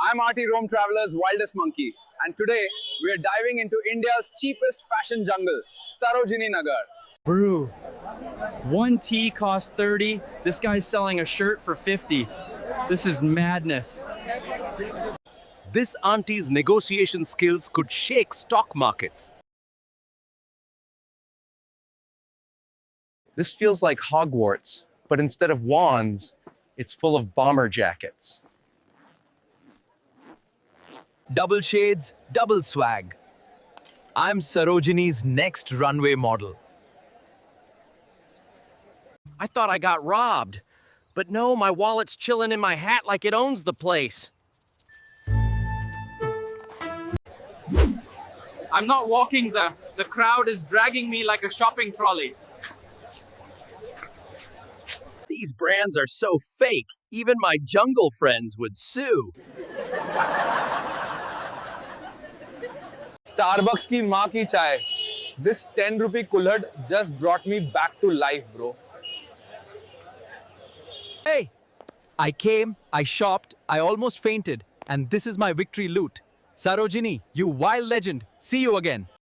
I'm RT Rome Traveler's wildest monkey, and today we are diving into India's cheapest fashion jungle, Sarojini Nagar. Brew. One tea costs 30. This guy's selling a shirt for 50. This is madness. This auntie's negotiation skills could shake stock markets. This feels like Hogwarts, but instead of wands, it's full of bomber jackets. Double shades, double swag. I'm Sarojini's next runway model. I thought I got robbed. But no, my wallet's chilling in my hat like it owns the place. I'm not walking, sir. The crowd is dragging me like a shopping trolley. These brands are so fake, even my jungle friends would sue. Starbucks की माँ की चाय. This 10 rupee कुल्हड़ just brought me back to life, bro. Hey, I came, I shopped, I almost fainted, and this is my victory loot. Sarojini, you wild legend. See you again.